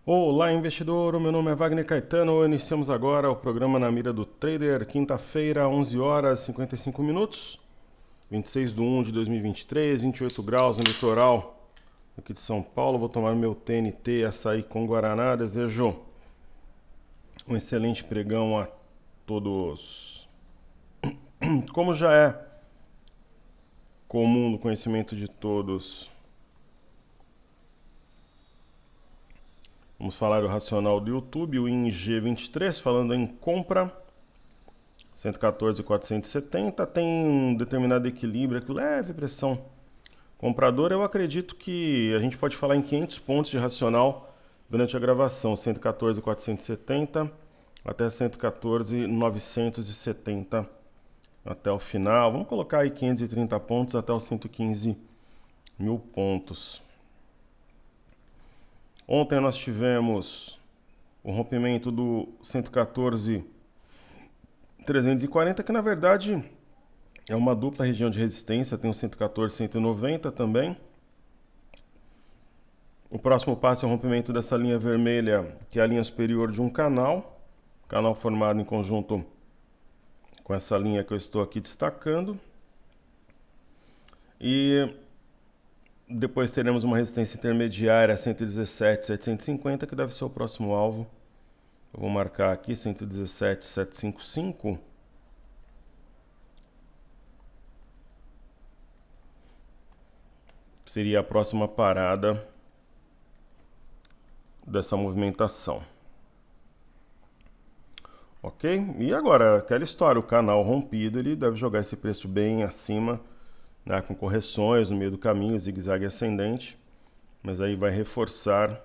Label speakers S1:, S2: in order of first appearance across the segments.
S1: Olá, investidor. O meu nome é Wagner Caetano. Iniciamos agora o programa Na Mira do Trader, quinta-feira, 11 horas e 55 minutos, 26/1/2023, 28 graus no litoral aqui de São Paulo. Vou tomar meu TNT, açaí com guaraná. Desejo um excelente pregão a todos. Como já é comum no conhecimento de todos, vamos falar do racional do YouTube, o ING23, falando em compra, 114.470, tem um determinado equilíbrio aqui, leve pressão compradora. Eu acredito que a gente pode falar em 500 pontos de racional durante a gravação, 114.470 até 114.970 até o final. Vamos colocar aí 530 pontos até os 115 mil pontos. Ontem nós tivemos o rompimento do 114.340, que na verdade é uma dupla região de resistência, tem o 114.190 também. O próximo passo é o rompimento dessa linha vermelha, que é a linha superior de um canal formado em conjunto com essa linha que eu estou aqui destacando. E depois teremos uma resistência intermediária a 117.750, que deve ser o próximo alvo. Eu vou marcar aqui 117.755. Seria a próxima parada dessa movimentação. Ok? E agora, aquela história, o canal rompido, ele deve jogar esse preço bem acima, né, com correções no meio do caminho, zigue-zague ascendente, mas aí vai reforçar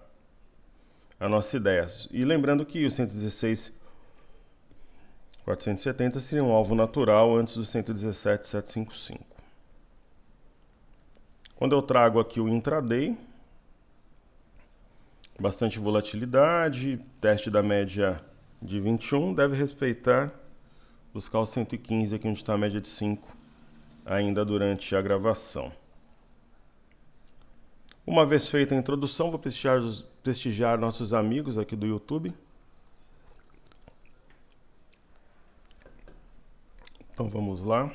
S1: a nossa ideia. E lembrando que o 116.470 seria um alvo natural antes do 117.755. Quando eu trago aqui o intraday, bastante volatilidade, teste da média de 21, deve respeitar, buscar os 115 aqui onde está a média de 5, ainda durante a gravação. Uma vez feita a introdução, vou prestigiar nossos amigos aqui do YouTube. Então vamos lá.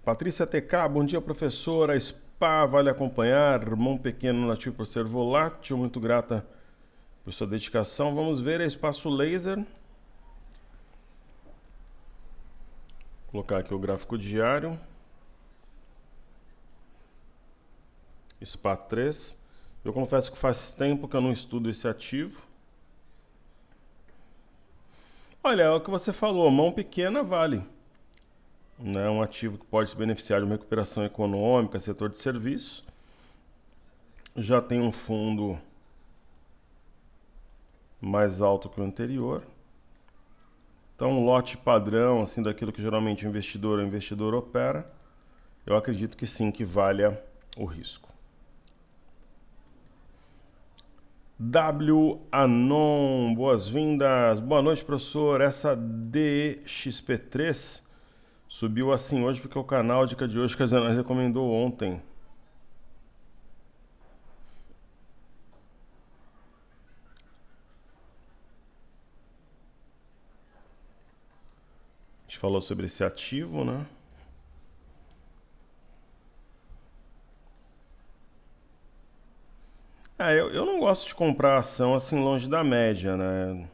S1: Patrícia TK, bom dia, professora. SPA, vale acompanhar. Mão pequeno nativo por ser volátil. Muito grata por sua dedicação. Vamos ver a Espaço Laser. Vou colocar aqui o gráfico diário. SPA 3. Eu confesso que faz tempo que eu não estudo esse ativo. Olha, é o que você falou, mão pequena vale. É um ativo que pode se beneficiar de uma recuperação econômica, setor de serviço. Já tem um fundo mais alto que o anterior. Então, um lote padrão, assim, daquilo que geralmente o investidor opera, eu acredito que sim, que valha o risco. W Anon, boas-vindas. Boa noite, professor. Essa DXP3 subiu assim hoje porque o canal Dica de Hoje que a Zanaz recomendou ontem. A gente falou sobre esse ativo, né? Eu não gosto de comprar ação assim longe da média, né?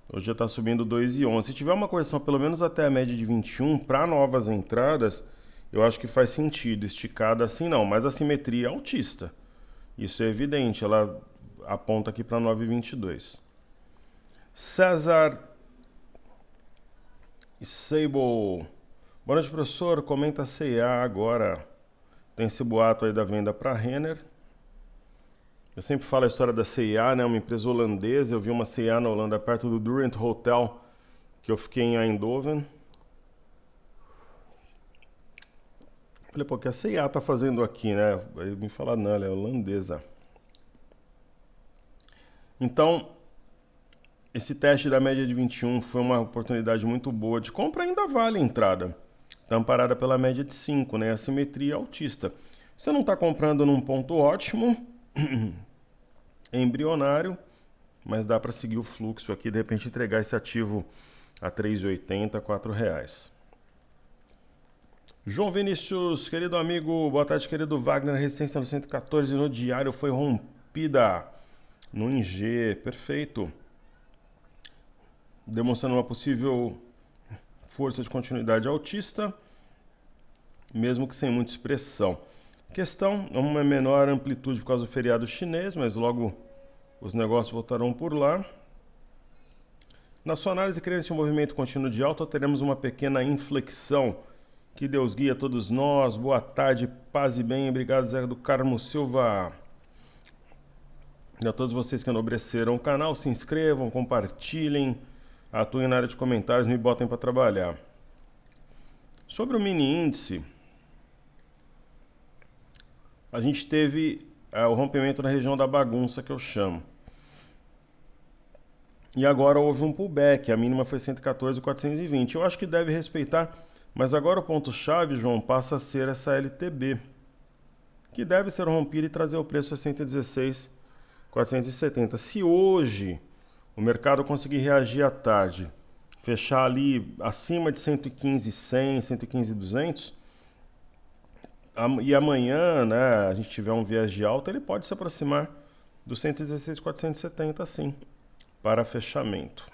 S1: Hoje já está subindo 2,11. Se tiver uma correção pelo menos até a média de 21 para novas entradas, eu acho que faz sentido. Esticada assim não, mas a simetria é altista. Isso é evidente, ela aponta aqui para 9,22. César Sable. Boa noite, professor. Comenta a C&A agora. Tem esse boato aí da venda para Renner. Eu sempre falo a história da C&A, né? Uma empresa holandesa. Eu vi uma C&A na Holanda, perto do Durant Hotel, que eu fiquei em Eindhoven. Falei, pô, o que a C&A tá fazendo aqui, né? Aí me falaram, não, ela é holandesa. Então, esse teste da média de 21 foi uma oportunidade muito boa de compra, ainda vale a entrada. Está amparada pela média de 5, né? A simetria altista. Você não está comprando num ponto ótimo, embrionário, mas dá para seguir o fluxo aqui, de repente entregar esse ativo a R$ 3,80, R$ 4. João Vinícius, querido amigo, boa tarde, querido Wagner. A resistência no 114 no diário foi rompida no ING, perfeito. Demonstrando uma possível força de continuidade altista, mesmo que sem muita expressão. Questão, uma menor amplitude por causa do feriado chinês, mas logo os negócios voltarão por lá. Na sua análise, crença em um movimento contínuo de alta, teremos uma pequena inflexão. Que Deus guie a todos nós. Boa tarde, paz e bem. Obrigado, Zé do Carmo Silva. E a todos vocês que enobreceram o canal, se inscrevam, compartilhem, atuem na área de comentários, me botem para trabalhar. Sobre o mini índice, a gente teve o rompimento na região da bagunça, que eu chamo. E agora houve um pullback, a mínima foi 114,420. Eu acho que deve respeitar, mas agora o ponto-chave, João, passa a ser essa LTB, que deve ser rompida e trazer o preço a 116,470. Se hoje o mercado conseguir reagir à tarde, fechar ali acima de 115,100, 115,200, e amanhã, né, a gente tiver um viés de alta, ele pode se aproximar dos 116,470, sim, para fechamento.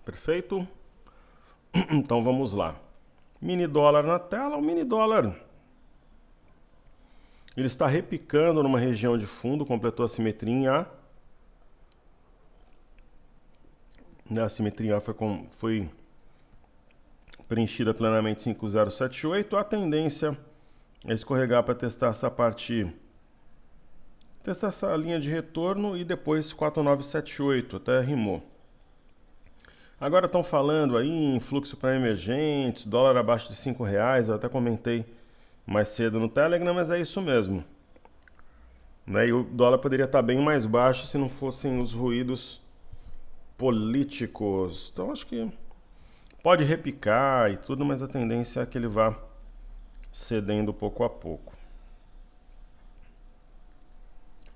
S1: Perfeito? Então vamos lá. Mini dólar na tela. O mini dólar, ele está repicando numa região de fundo, completou a simetria em A. A simetria em A foi preenchida plenamente 5,078. A tendência é escorregar para testar essa parte, testar essa linha de retorno e depois 4,978, até rimou. Agora estão falando aí em fluxo para emergentes, dólar abaixo de R$5, eu até comentei mais cedo no Telegram, mas é isso mesmo. Né? E o dólar poderia estar bem mais baixo se não fossem os ruídos políticos. Então acho que pode repicar e tudo, mas a tendência é que ele vá cedendo pouco a pouco.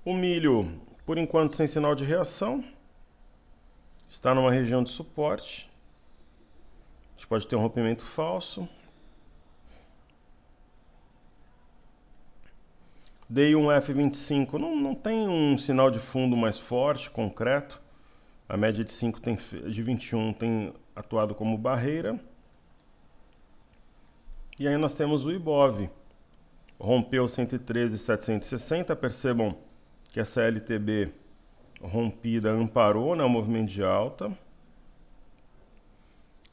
S1: O milho, por enquanto, sem sinal de reação. Está numa região de suporte. A gente pode ter um rompimento falso. Dei um F25. Não tem um sinal de fundo mais forte, concreto. A média de 5 de 21 tem atuado como barreira. E aí nós temos o Ibov. Rompeu 113,760. Percebam que essa LTB rompida amparou, né, o movimento de alta,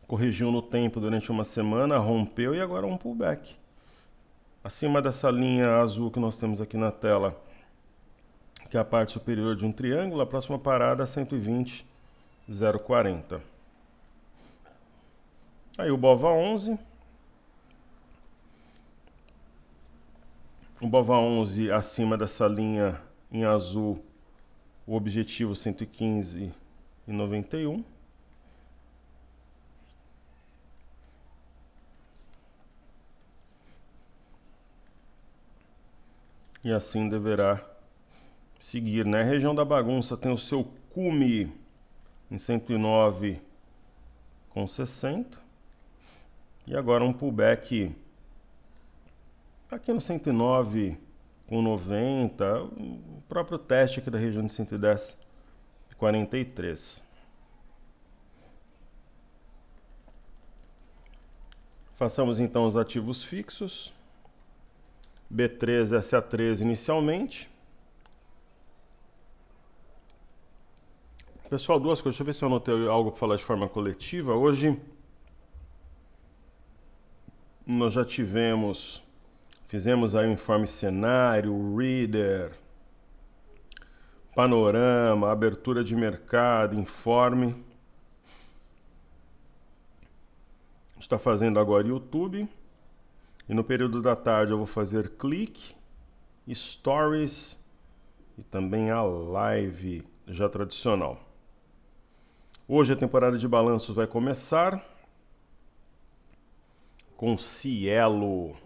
S1: corrigiu no tempo durante uma semana, rompeu e agora um pullback. Acima dessa linha azul que nós temos aqui na tela, que é a parte superior de um triângulo, a próxima parada é 120,040. Aí o BOVA11. O BOVA11 acima dessa linha em azul, o objetivo 115,91. E assim deverá seguir, né? A região da bagunça tem o seu cume em 109,60. E agora um pullback aqui no 109,90. O próprio teste aqui da região de 110,43. Façamos então os ativos fixos. B3, SA3 inicialmente. Pessoal, duas coisas. Deixa eu ver se eu anotei algo para falar de forma coletiva. Hoje nós já fizemos aí um informe cenário, reader, panorama, abertura de mercado, informe. A gente está fazendo agora YouTube. E no período da tarde eu vou fazer clique, stories e também a live já tradicional. Hoje a temporada de balanços vai começar com Cielo.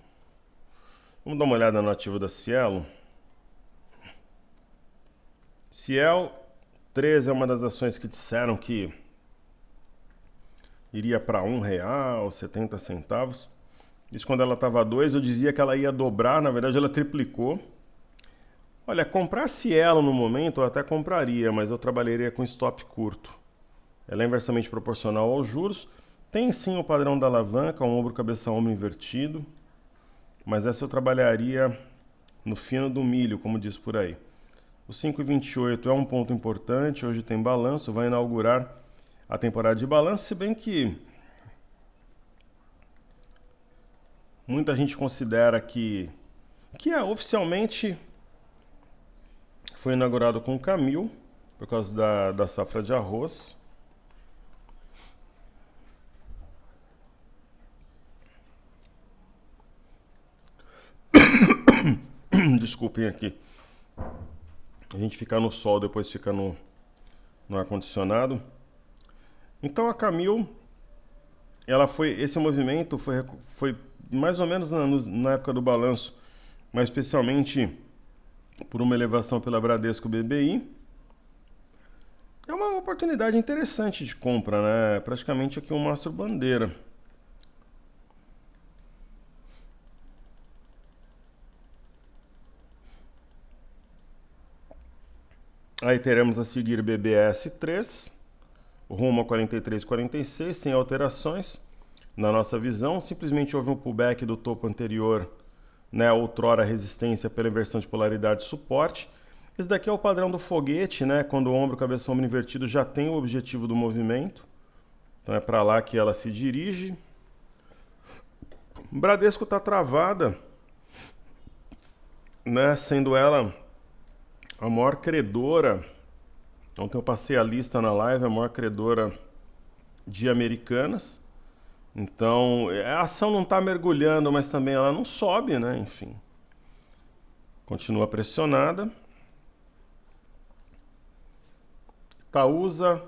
S1: Vamos dar uma olhada no ativo da Cielo. Ciel 13 é uma das ações que disseram que iria para R$1,70. Isso quando ela estava a 2, eu dizia que ela ia dobrar, na verdade ela triplicou. Olha, comprar Cielo no momento eu até compraria, mas eu trabalharia com stop curto. Ela é inversamente proporcional aos juros. Tem sim o padrão da alavanca, um ombro, cabeça, ombro invertido. Mas essa eu trabalharia no fino do milho, como diz por aí. O 5,28 é um ponto importante, hoje tem balanço, vai inaugurar a temporada de balanço, se bem que muita gente considera que oficialmente foi inaugurado com o Camil, por causa da safra de arroz. Desculpem aqui. A gente fica no sol, depois fica no ar-condicionado. Então a Camil, esse movimento foi mais ou menos na época do balanço, mas especialmente por uma elevação pela Bradesco BBI. É uma oportunidade interessante de compra, né? Praticamente aqui um mastro bandeira. Aí teremos a seguir BBS 3, rumo a 43,46, sem alterações. Na nossa visão, simplesmente houve um pullback do topo anterior, né, outrora resistência pela inversão de polaridade e suporte. Esse daqui é o padrão do foguete, né, quando o ombro, cabeça, ombro invertido já tem o objetivo do movimento. Então é para lá que ela se dirige. Bradesco está travada, né, sendo ela a maior credora. Ontem eu passei a lista na live, a maior credora de Americanas. Então, a ação não está mergulhando, mas também ela não sobe, né? Enfim. Continua pressionada. Itaúsa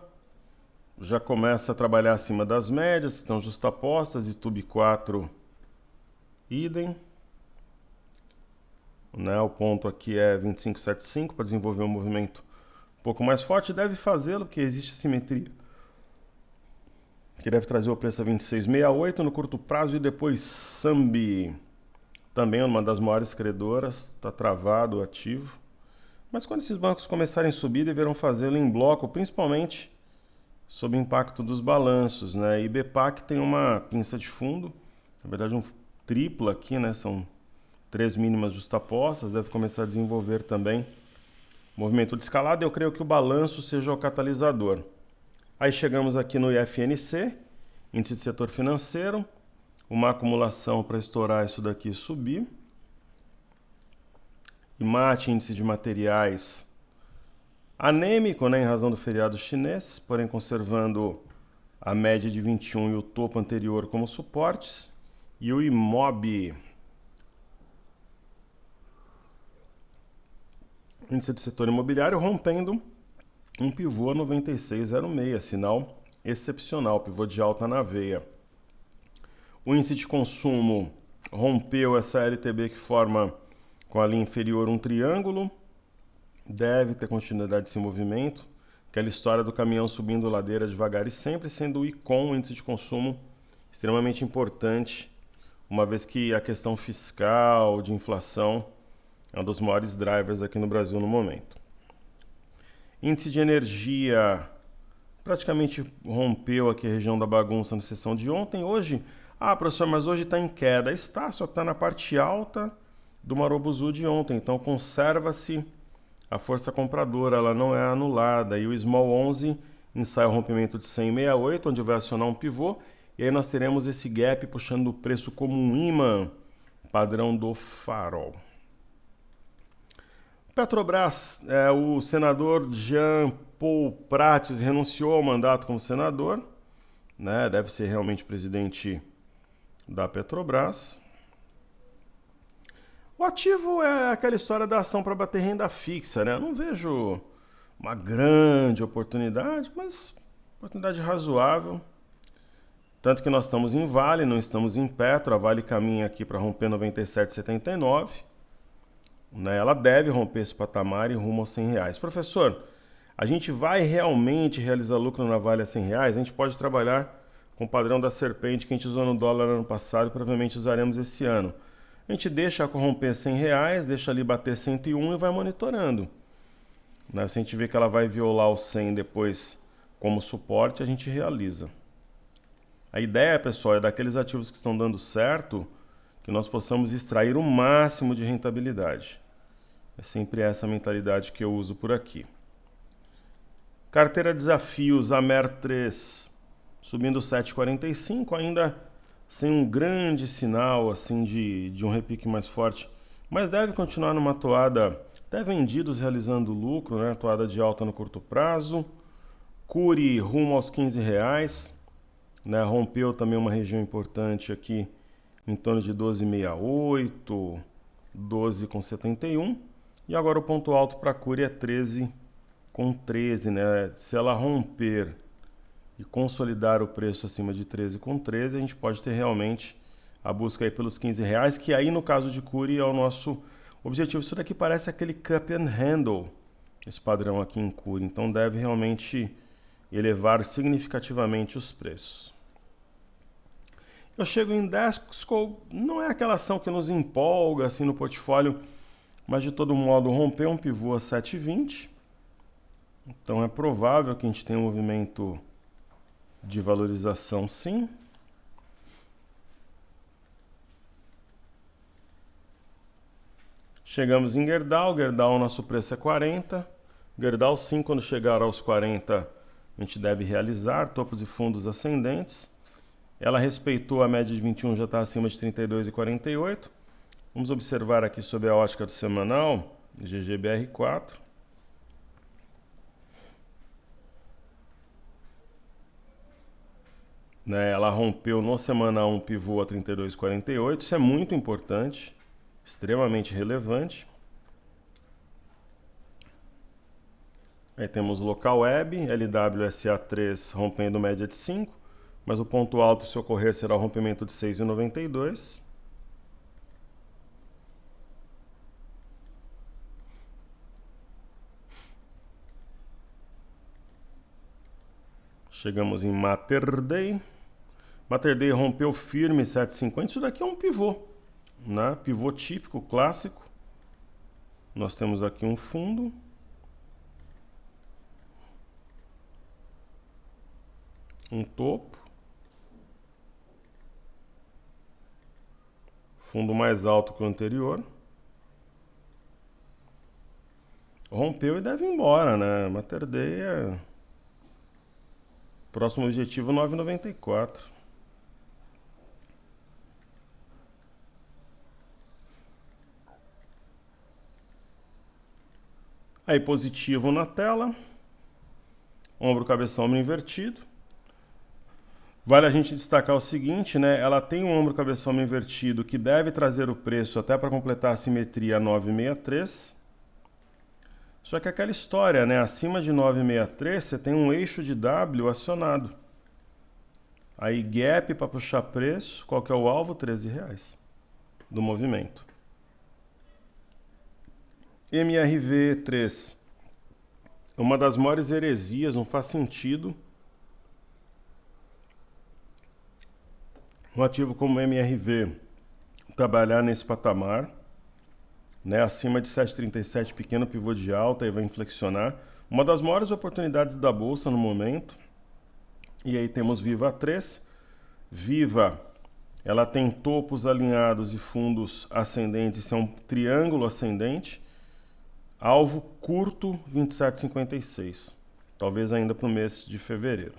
S1: já começa a trabalhar acima das médias, estão justapostas, Stub 4, idem. Né? O ponto aqui é 25,75 para desenvolver um movimento um pouco mais forte. Deve fazê-lo, porque existe simetria, que deve trazer o preço a 26,68 no curto prazo. E depois Sambi, também uma das maiores credoras, está travado o ativo. Mas quando esses bancos começarem a subir, deverão fazê-lo em bloco, principalmente sob o impacto dos balanços, né? IBPAC tem uma pinça de fundo, na verdade um triplo aqui, né? São 3 mínimas justapostas, deve começar a desenvolver também movimento de escalada. Eu creio que o balanço seja o catalisador. Aí chegamos aqui no IFNC, índice de setor financeiro, uma acumulação para estourar isso daqui e subir. IMAT, índice de materiais, anêmico, né, em razão do feriado chinês, porém conservando a média de 21 e o topo anterior como suportes. E o IMOB, índice do setor imobiliário, rompendo um pivô 96,06, sinal excepcional, pivô de alta na veia. O índice de consumo rompeu essa LTB que forma com a linha inferior um triângulo, deve ter continuidade desse movimento, aquela história do caminhão subindo ladeira devagar e sempre, sendo o ICOM, o índice de consumo, extremamente importante, uma vez que a questão fiscal, de inflação, é um dos maiores drivers aqui no Brasil no momento. Índice de energia praticamente rompeu aqui a região da bagunça na sessão de ontem. Hoje, professor, mas hoje está em queda. Está, só que está na parte alta do Marobuzu de ontem. Então conserva-se a força compradora, ela não é anulada. E o Small 11 ensaia o rompimento de 100,68, onde vai acionar um pivô. E aí nós teremos esse gap puxando o preço como um imã, padrão do farol. Petrobras, o senador Jean Paul Prates renunciou ao mandato como senador, né? Deve ser realmente presidente da Petrobras. O ativo é aquela história da ação para bater renda fixa, né? Eu não vejo uma grande oportunidade, mas oportunidade razoável. Tanto que nós estamos em Vale, não estamos em Petro. A Vale caminha aqui para romper 97,79. Né? Ela deve romper esse patamar e rumo aos R$ 100. Professor, a gente vai realmente realizar lucro na Vale a R$ 100? A gente pode trabalhar com o padrão da serpente que a gente usou no dólar ano passado e provavelmente usaremos esse ano. A gente deixa corromper R$ 100, deixa ali bater 101 e vai monitorando. Né? Se a gente vê que ela vai violar o 100 depois como suporte, a gente realiza. A ideia, pessoal, é daqueles ativos que estão dando certo, que nós possamos extrair o máximo de rentabilidade. É sempre essa mentalidade que eu uso por aqui. Carteira Desafios, Amer 3, subindo 7,45, ainda sem um grande sinal assim de um repique mais forte, mas deve continuar numa toada, até vendidos realizando lucro, né? Toada de alta no curto prazo. Cury rumo aos R$ 15, né? Rompeu também uma região importante aqui em torno de 12,68, 12,71, e agora o ponto alto para a Cury é 13,13, né? Se ela romper e consolidar o preço acima de 13,13, a gente pode ter realmente a busca aí pelos R$ 15, que aí no caso de Cury é o nosso objetivo. Isso daqui parece aquele cup and handle, esse padrão aqui em Cury, então deve realmente elevar significativamente os preços. Eu chego em Dexco, não é aquela ação que nos empolga assim no portfólio, mas de todo modo rompeu um pivô a 7,20, então é provável que a gente tenha um movimento de valorização, sim. Chegamos em Gerdau, nosso preço é 40. Gerdau sim, quando chegar aos 40, a gente deve realizar topos e fundos ascendentes. Ela respeitou a média de 21, já está acima de 32,48. Vamos observar aqui sob a ótica do semanal, GGBR4. Né, ela rompeu no semanal um pivô a 32,48, isso é muito importante, extremamente relevante. Aí temos local web, LWSA3 rompendo média de 5, mas o ponto alto, se ocorrer, será o rompimento de 6,92. Chegamos em Mater Dei. Mater Dei rompeu firme 7,50. Isso daqui é um pivô, né? Pivô típico, clássico. Nós temos aqui um fundo. Um topo. Fundo mais alto que o anterior. Rompeu e deve ir embora, né? Mater Dei é... Próximo objetivo 9,94. Aí positivo na tela. Ombro, cabeça, ombro invertido. Vale a gente destacar o seguinte, né? Ela tem um ombro, cabeça, ombro invertido que deve trazer o preço até para completar a simetria 9,63. Só que aquela história, né? Acima de 9,63 você tem um eixo de W acionado. Aí gap para puxar preço, qual que é o alvo? R$13 do movimento. MRV3. Uma das maiores heresias, não faz sentido um ativo como MRV trabalhar nesse patamar, né, acima de 7,37, pequeno pivô de alta e vai inflexionar. Uma das maiores oportunidades da bolsa no momento. E aí temos Viva 3. Viva, ela tem topos alinhados e fundos ascendentes, isso é um triângulo ascendente. Alvo curto 27,56. Talvez ainda para o mês de fevereiro.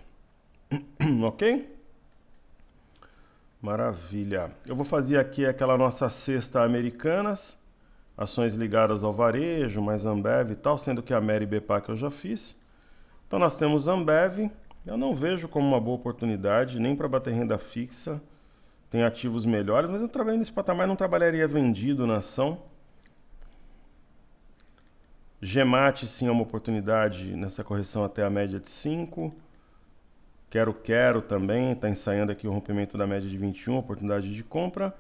S1: Ok? Maravilha. Eu vou fazer aqui aquela nossa cesta Americanas. Ações ligadas ao varejo, mais Ambev e tal, sendo que a Meri e BPAC eu já fiz. Então nós temos Ambev. Eu não vejo como uma boa oportunidade, nem para bater renda fixa. Tem ativos melhores, mas eu trabalhei nesse patamar, não trabalharia vendido na ação. Gemate sim é uma oportunidade nessa correção até a média de 5. Quero também, está ensaiando aqui o rompimento da média de 21, oportunidade de compra.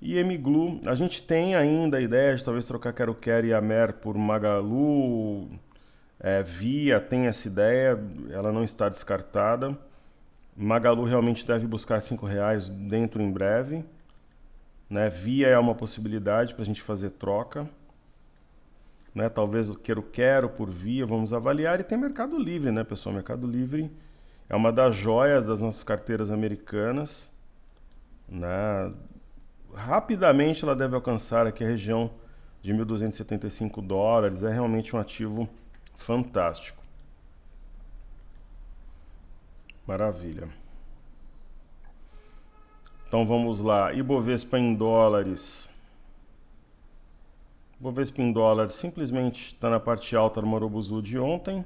S1: E MGLU, a gente tem ainda a ideia de talvez trocar Quero e Amer por Magalu. Via tem essa ideia, ela não está descartada. Magalu realmente deve buscar R$5 dentro em breve. Né? Via é uma possibilidade para a gente fazer troca. Né? Talvez o Quero por Via, vamos avaliar. E tem Mercado Livre, né, pessoal? Mercado Livre é uma das joias das nossas carteiras americanas. Né? Rapidamente ela deve alcançar aqui a região de $1.275. É realmente um ativo fantástico. Maravilha. Então vamos lá. Ibovespa em dólares. Ibovespa em dólares simplesmente está na parte alta do Marubozu de ontem.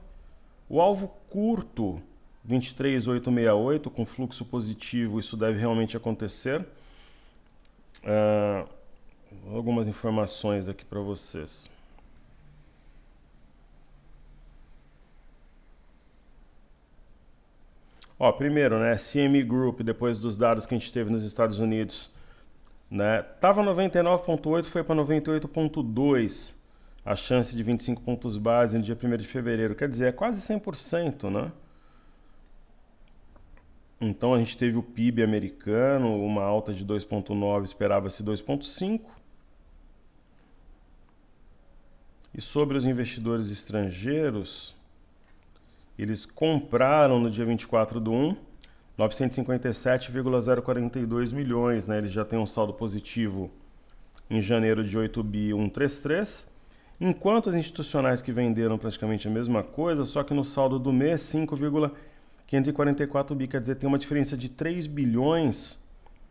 S1: O alvo curto, 23.868, com fluxo positivo, isso deve realmente acontecer. Algumas informações aqui para vocês. Primeiro, né, CME Group, depois dos dados que a gente teve nos Estados Unidos, né, tava 99,8, foi para 98,2 a chance de 25 pontos base no dia 1º de fevereiro. Quer dizer, é quase 100%, né? Então a gente teve o PIB americano, uma alta de 2,9, esperava-se 2,5. E sobre os investidores estrangeiros, eles compraram no dia 24/1, 957,042 milhões, né? Eles já têm um saldo positivo em janeiro de 8.133, enquanto os institucionais que venderam praticamente a mesma coisa, só que no saldo do mês 5,544 bi, quer dizer, tem uma diferença de 3 bilhões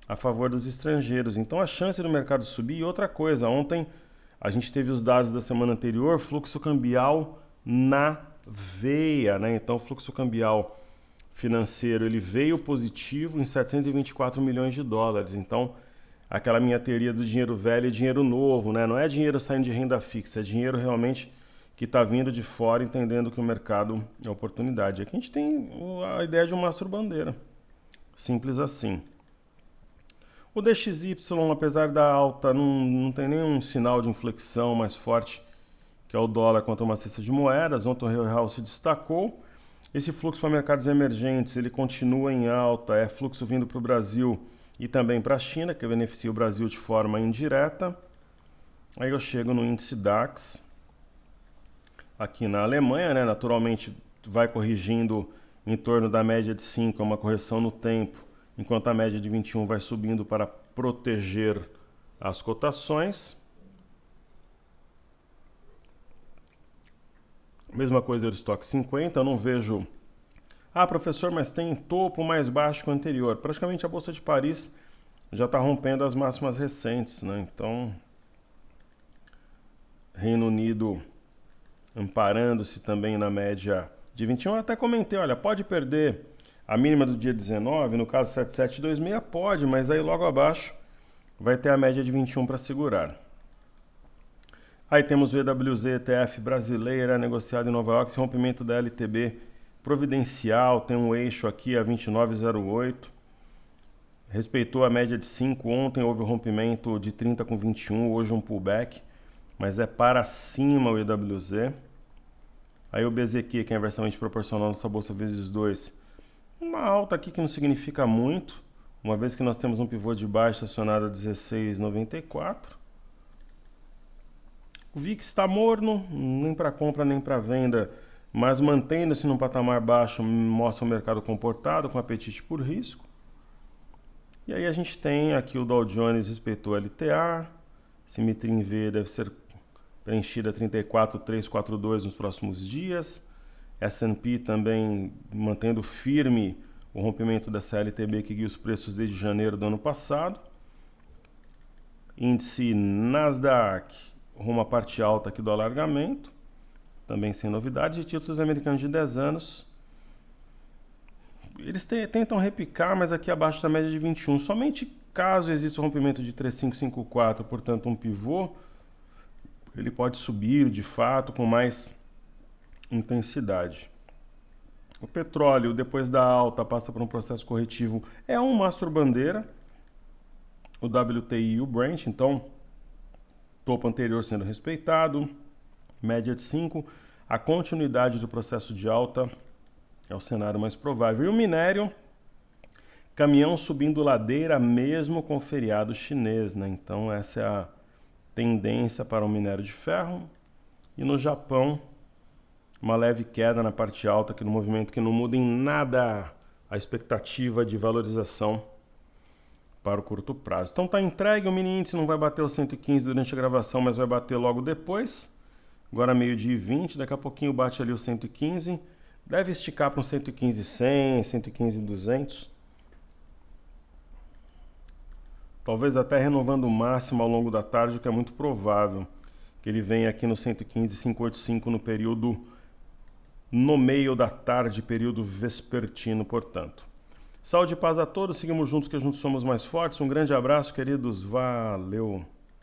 S1: a favor dos estrangeiros. Então a chance do mercado subir. E outra coisa, ontem a gente teve os dados da semana anterior, fluxo cambial na veia, né? Então o fluxo cambial financeiro ele veio positivo em 724 milhões de dólares. Então aquela minha teoria do dinheiro velho e dinheiro novo, né? Não é dinheiro saindo de renda fixa, é dinheiro realmente que está vindo de fora, entendendo que o mercado é oportunidade. Aqui a gente tem a ideia de um mastro-bandeira, simples assim. O DXY, apesar da alta, não tem nenhum sinal de inflexão mais forte, que é o dólar contra uma cesta de moedas. Ontem o real se destacou. Esse fluxo para mercados emergentes, ele continua em alta, é fluxo vindo para o Brasil e também para a China, que beneficia o Brasil de forma indireta. Aí eu chego no índice DAX, aqui na Alemanha, né? Naturalmente vai corrigindo em torno da média de 5, é uma correção no tempo, enquanto a média de 21 vai subindo para proteger as cotações. Mesma coisa do estoque 50, eu não vejo... professor, mas tem topo mais baixo que o anterior. Praticamente a Bolsa de Paris já está rompendo as máximas recentes, né? Então, Reino Unido amparando-se também na média de 21. Eu até comentei, olha, pode perder a mínima do dia 19, no caso 7726, pode, mas aí logo abaixo vai ter a média de 21 para segurar. Aí temos o EWZ ETF brasileira, negociado em Nova York, esse rompimento da LTB providencial, tem um eixo aqui a 29,08. Respeitou a média de 5, ontem houve o rompimento de 30 com 21, hoje um pullback, mas é para cima o EWZ. Aí o BZQ, que é inversamente proporcional nessa bolsa vezes 2, uma alta aqui que não significa muito, uma vez que nós temos um pivô de baixo estacionado a 16,94. O VIX está morno, nem para compra nem para venda, mas mantendo-se num patamar baixo, mostra o mercado comportado, com apetite por risco. E aí a gente tem aqui o Dow Jones respeitou a LTA, simetria em V deve ser preenchida 34,342 nos próximos dias. S&P também mantendo firme o rompimento da CLTB que guia os preços desde janeiro do ano passado. Índice Nasdaq rumo à parte alta aqui do alargamento, também sem novidades. E títulos americanos de 10 anos, eles tentam repicar, mas aqui abaixo da média de 21. Somente caso exista o rompimento de 3554, portanto um pivô, ele pode subir de fato com mais intensidade. O petróleo, depois da alta, passa por um processo corretivo, é um mastro-bandeira, o WTI e o Brent, então, topo anterior sendo respeitado, média de 5, a continuidade do processo de alta é o cenário mais provável. E o minério, caminhão subindo ladeira mesmo com o feriado chinês, né? Então essa é a tendência para o minério de ferro. E no Japão, uma leve queda na parte alta aqui no movimento que não muda em nada a expectativa de valorização para o curto prazo. Então está entregue, o mini índice não vai bater o 115 durante a gravação, mas vai bater logo depois. Agora meio-dia e 20, daqui a pouquinho bate ali o 115. Deve esticar para um 115,100, 115,200. Talvez até renovando o máximo ao longo da tarde, o que é muito provável. Que ele venha aqui no 115,585 no período no meio da tarde, período vespertino, portanto. Saúde e paz a todos, seguimos juntos que juntos somos mais fortes. Um grande abraço, queridos. Valeu!